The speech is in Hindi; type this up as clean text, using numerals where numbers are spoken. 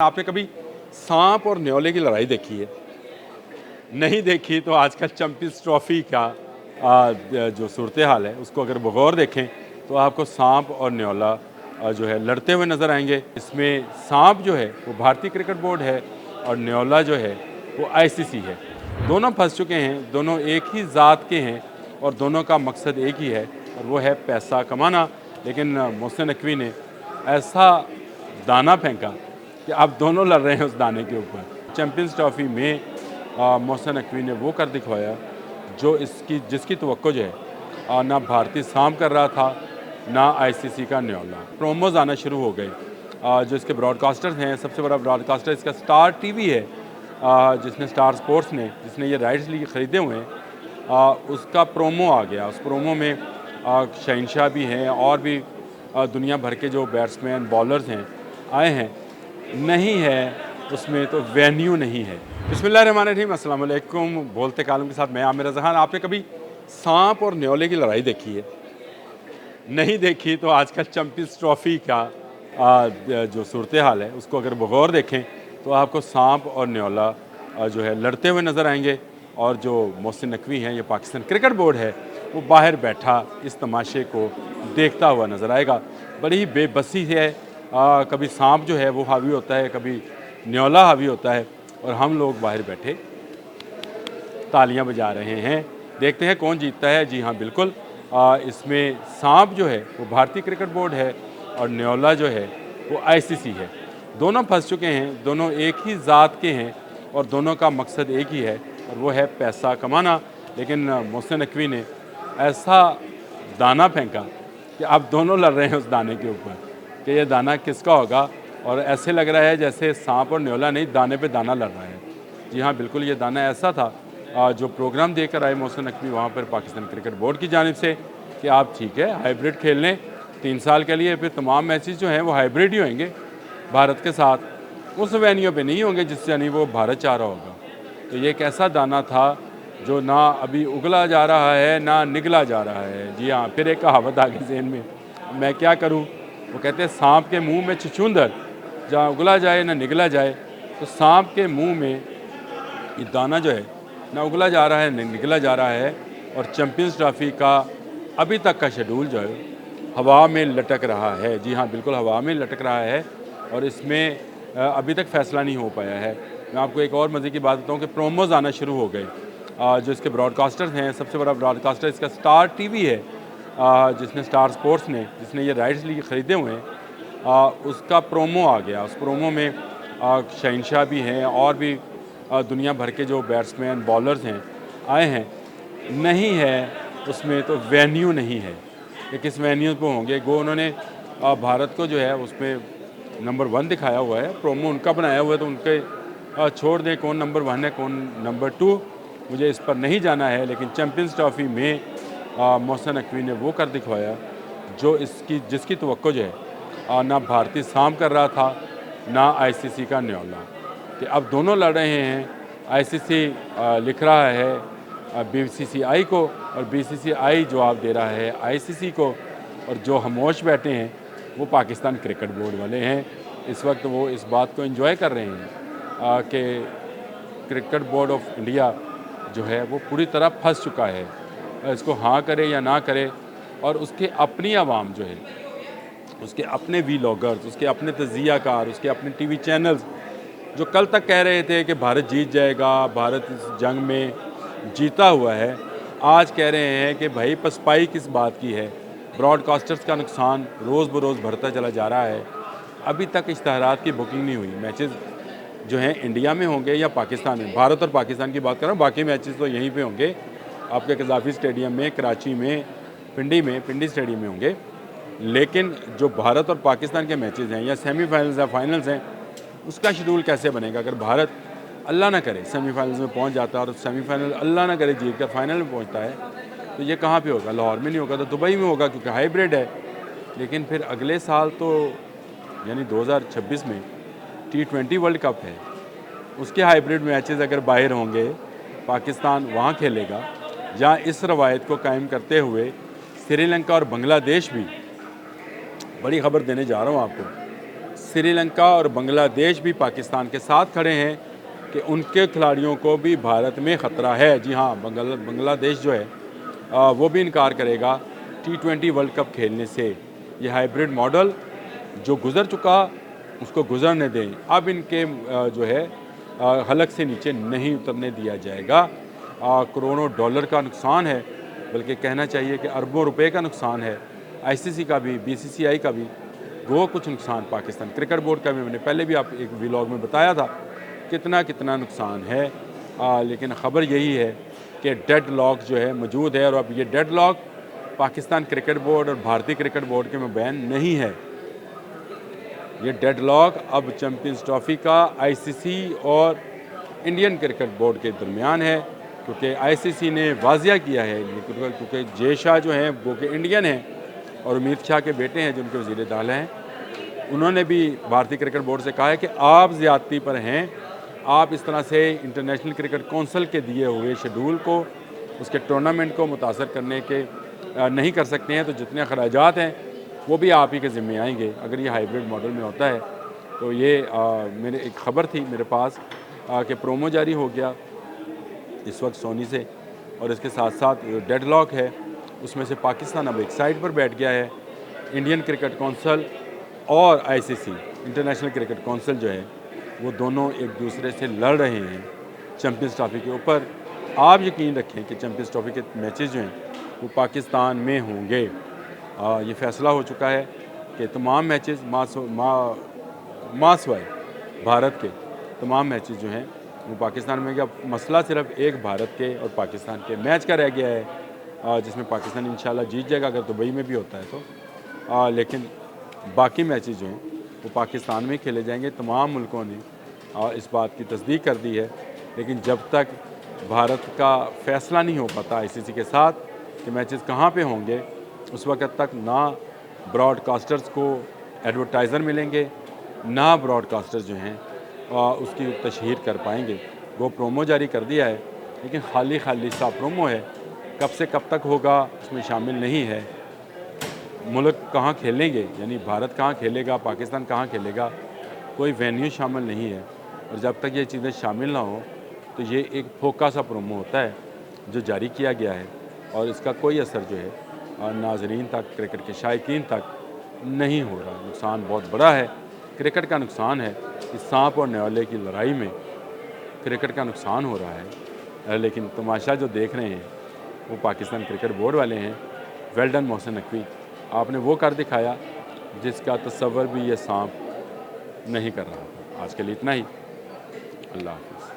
आपने कभी सांप और न्योले की लड़ाई देखी है? नहीं देखी तो आजकल चैंपियंस ट्रॉफी का जो सूरत हाल है उसको अगर बगौर देखें तो आपको सांप और न्योला जो है लड़ते हुए नज़र आएंगे। इसमें सांप जो है वो भारतीय क्रिकेट बोर्ड है और न्योला जो है वो आईसीसी है। दोनों फंस चुके हैं, दोनों एक ही ज़ात के हैं और दोनों का मकसद एक ही है और वो है पैसा कमाना। लेकिन मोहसिन नकवी ने ऐसा दाना फेंका कि अब दोनों लड़ रहे हैं उस दाने के ऊपर। चैंपियंस ट्रॉफी में मोहसिन नकवी ने वो कर दिखवाया जो जिसकी तवक्को जो है ना भारतीय सांप कर रहा था ना आईसीसी का न्योला। प्रोमोज आना शुरू हो गए। जो इसके ब्रॉडकास्टर्स हैं, सबसे बड़ा ब्रॉडकास्टर इसका स्टार टीवी है, जिसने स्टार स्पोर्ट्स ने जिसने ये राइट्स लिए ख़रीदे हुए हैं, उसका प्रोमो आ गया। उस प्रोमो में शहंशाह भी हैं और भी दुनिया भर के जो बैट्समैन बॉलर्स हैं आए हैं। नहीं है उसमें तो वेन्यू नहीं है। बिस्मिल्लाहिर्रहमानिर्रहीम, अस्सलाम वालेकुम। बोलते कालम के साथ मैं आमिर रज़ा खान। आपने कभी सांप और न्योले की लड़ाई देखी है? नहीं देखी तो आजकल चैंपियंस ट्रॉफी का जो सूरत हाल है उसको अगर बगौर देखें तो आपको सांप और न्योला जो है लड़ते हुए नज़र आएंगे। और जो मोहसिन नकवी हैं, ये पाकिस्तान क्रिकेट बोर्ड है, वो बाहर बैठा इस तमाशे को देखता हुआ नज़र आएगा। बड़ी ही बेबसी है। कभी सांप जो है वो हावी होता है, कभी न्योला हावी होता है और हम लोग बाहर बैठे तालियां बजा रहे हैं। देखते हैं कौन जीतता है। जी हाँ, बिल्कुल। इसमें सांप जो है वो भारतीय क्रिकेट बोर्ड है और न्योला जो है वो आईसीसी है। दोनों फंस चुके हैं, दोनों एक ही ज़ात के हैं और दोनों का मकसद एक ही है और वो है पैसा कमाना। लेकिन मोहसिन नकवी ने ऐसा दाना फेंका कि अब दोनों लड़ रहे हैं उस दाने के ऊपर कि ये दाना किसका होगा। और ऐसे लग रहा है जैसे सांप और न्योला नहीं, दाने पे दाना लड़ रहा है। जी हाँ, बिल्कुल। ये दाना ऐसा था जो प्रोग्राम देकर आए मोहसिन नकवी वहाँ पर पाकिस्तान क्रिकेट बोर्ड की जानिब से कि आप ठीक है हाइब्रिड खेल लें 3 साल के लिए, फिर तमाम मैचेस जो हैं वो हाइब्रिड ही होंगे भारत के साथ, उस वेन्यू पे नहीं होंगे जिससे यानी वो भारत चाह रहा होगा। तो ये एक ऐसा दाना था जो ना अभी उगला जा रहा है ना निगला जा रहा है। जी हाँ, फिर एक कहावत आ गई ज़हन में, मैं क्या करूँ। वो कहते हैं सांप के मुंह में छछूंदर, जहाँ उगला जाए ना निगला जाए। तो सांप के मुंह में ये दाना जो है ना उगला जा रहा है ना निगला जा रहा है। और चैंपियंस ट्रॉफी का अभी तक का शेड्यूल जो है हवा में लटक रहा है। जी हाँ, बिल्कुल हवा में लटक रहा है और इसमें अभी तक फ़ैसला नहीं हो पाया है। मैं आपको एक और मज़े की बात बताऊँ कि प्रोमोज आना शुरू हो गए। जो इसके ब्रॉडकास्टर्स हैं, सबसे बड़ा ब्रॉडकास्टर इसका स्टार टीवी है, जिसने स्टार स्पोर्ट्स ने जिसने ये राइट्स लिए ख़रीदे हुए हैं, उसका प्रोमो आ गया। उस प्रोमो में शहंशाह भी हैं और भी दुनिया भर के जो बैट्समैन बॉलर्स हैं आए हैं। नहीं है उसमें तो वेन्यू नहीं है कि किस वेन्यू पे होंगे। गो उन्होंने भारत को जो है उसमें नंबर 1 दिखाया हुआ है, प्रोमो उनका बनाया हुआ है। तो उनके छोड़ दें कौन नंबर 1 है कौन नंबर 2, मुझे इस पर नहीं जाना है। लेकिन चैंपियंस ट्रॉफी में मोहसिन नकवी ने वो कर दिखवाया जो जिसकी तवक्को जो है ना भारतीय सांप कर रहा था ना आईसीसी का न्योला, कि अब दोनों लड़ रहे हैं। आईसीसी लिख रहा है बीसीसीआई को और बीसीसीआई जवाब दे रहा है आईसीसी को। और जो खामोश बैठे हैं वो पाकिस्तान क्रिकेट बोर्ड वाले हैं। इस वक्त वो इस बात को एंजॉय कर रहे हैं कि क्रिकेट बोर्ड ऑफ इंडिया जो है वो पूरी तरह फंस चुका है। इसको हाँ करे या ना करे। और उसके अपनी आवाम जो है, उसके अपने वीलॉगर्स, उसके अपने तज़ियाकार, उसके अपने टीवी चैनल्स जो कल तक कह रहे थे कि भारत जीत जाएगा, भारत इस जंग में जीता हुआ है, आज कह रहे हैं कि भाई पसपाई किस बात की है। ब्रॉडकास्टर्स का नुकसान रोज़ बरोज़ बढ़ता चला जा रहा है। अभी तक इश्तहारात की बुकिंग नहीं हुई। मैचेस जो हैं इंडिया में होंगे या पाकिस्तान में, भारत और पाकिस्तान की बात कर रहा हूँ, बाकी मैचेस तो यहीं पे होंगे आपके कज़ाफ़ी स्टेडियम में, कराची में, पिंडी स्टेडियम में होंगे। लेकिन जो भारत और पाकिस्तान के मैचेस हैं या सेमीफाइनल्स या फाइनल्स हैं, उसका शेड्यूल कैसे बनेगा। अगर भारत अल्लाह ना करे सेमीफाइनल्स में पहुंच जाता है और सेमीफाइनल अल्लाह ना करे जीत कर फाइनल में पहुंचता है, तो ये कहाँ पे होगा। लाहौर में नहीं होगा तो दुबई में होगा, क्योंकि हाइब्रिड है। लेकिन फिर अगले साल तो यानी 2026 में T20 वर्ल्ड कप है, उसके हाइब्रिड मैचेस अगर बाहर होंगे, पाकिस्तान वहाँ खेलेगा। जहाँ इस रवायत को कायम करते हुए श्रीलंका और बांग्लादेश भी, बड़ी खबर देने जा रहा हूँ आपको, श्रीलंका और बांग्लादेश भी पाकिस्तान के साथ खड़े हैं कि उनके खिलाड़ियों को भी भारत में ख़तरा है। जी हाँ, बांग्लादेश जो है वो भी इनकार करेगा T20 वर्ल्ड कप खेलने से। ये हाइब्रिड मॉडल जो गुज़र चुका उसको गुज़रने दें, अब इनके जो है हलक से नीचे नहीं उतरने दिया जाएगा। करोड़ों डॉलर का नुकसान है, बल्कि कहना चाहिए कि अरबों रुपए का नुकसान है। ICC का भी, BCCI का भी, वो कुछ नुकसान पाकिस्तान क्रिकेट बोर्ड का भी मैंने पहले भी आप एक व्लॉग में बताया था कितना नुकसान है। लेकिन ख़बर यही है कि डेड लॉक जो है मौजूद है, और अब ये dead lock Pakistan cricket board और भारतीय क्रिकेट बोर्ड के मबैन नहीं है। ये डेड लॉक अब चैम्पियंस ट्रॉफ़ी का ICC और इंडियन क्रिकेट बोर्ड के दरमियान है, क्योंकि ICC ने वाजिया किया है, क्योंकि जय शाह जो हैं वो के इंडियन हैं और अमित शाह के बेटे हैं जिनके वज़ीर दाखिला हैं। उन्होंने भी भारतीय क्रिकेट बोर्ड से कहा है कि आप ज़्यादती पर हैं, आप इस तरह से इंटरनेशनल क्रिकेट कौंसिल के दिए हुए शेड्यूल को, उसके टूर्नामेंट को मुतासर करने के नहीं कर सकते हैं, तो जितने अखराजात हैं वो भी आप ही के ज़िम्मे आएंगे अगर ये हाइब्रिड मॉडल में होता है। तो ये मेरे एक ख़बर थी मेरे पास कि प्रोमो जारी हो गया इस वक्त सोनी से, और इसके साथ साथ डेडलॉक है उसमें से पाकिस्तान अब एक साइड पर बैठ गया है। इंडियन क्रिकेट कौंसिल और ICC इंटरनेशनल क्रिकेट कौंसिल जो है वो दोनों एक दूसरे से लड़ रहे हैं चैम्पियंस ट्रॉफ़ी के ऊपर। आप यकीन रखें कि चैम्पियंस ट्रॉफ़ी के मैचेस जो हैं वो पाकिस्तान में होंगे। ये फ़ैसला हो चुका है कि तमाम मैचेस मासवाए भारत के तमाम मैचेस जो हैं वो पाकिस्तान में। अब मसला सिर्फ एक भारत के और पाकिस्तान के मैच का रह गया है, जिसमें पाकिस्तान इंशाल्लाह जीत जाएगा अगर दुबई में भी होता है तो। लेकिन बाकी मैचेस जो हैं वो पाकिस्तान में खेले जाएंगे। तमाम मुल्कों ने इस बात की तस्दीक कर दी है, लेकिन जब तक भारत का फ़ैसला नहीं हो पाता ICC के साथ कि मैचेस कहाँ पे होंगे, उस वक्त तक ना ब्रॉडकास्टर्स को एडवर्टाइज़र मिलेंगे, ना ब्रॉडकास्टर्स जो हैं उसकी तशहीर कर पाएंगे। वो प्रोमो जारी कर दिया है, लेकिन खाली सा प्रोमो है, कब से कब तक होगा उसमें शामिल नहीं है। मुल्क कहाँ खेलेंगे, यानी भारत कहाँ खेलेगा, पाकिस्तान कहाँ खेलेगा, कोई वेन्यू शामिल नहीं है। और जब तक ये चीज़ें शामिल ना हो तो ये एक फोका सा प्रोमो होता है जो जारी किया गया है, और इसका कोई असर जो है नाजरीन तक, क्रिकेट के शायकीन तक नहीं हो रहा। नुकसान बहुत बड़ा है, क्रिकेट का नुकसान है। इस सांप और न्योले की लड़ाई में क्रिकेट का नुकसान हो रहा है, लेकिन तमाशा जो देख रहे हैं वो पाकिस्तान क्रिकेट बोर्ड वाले हैं। वेल डन मोहसिन नकवी, आपने वो कर दिखाया जिसका तसव्वुर भी ये सांप नहीं कर रहा था। आज के लिए इतना ही। अल्लाह हाफ़िज़।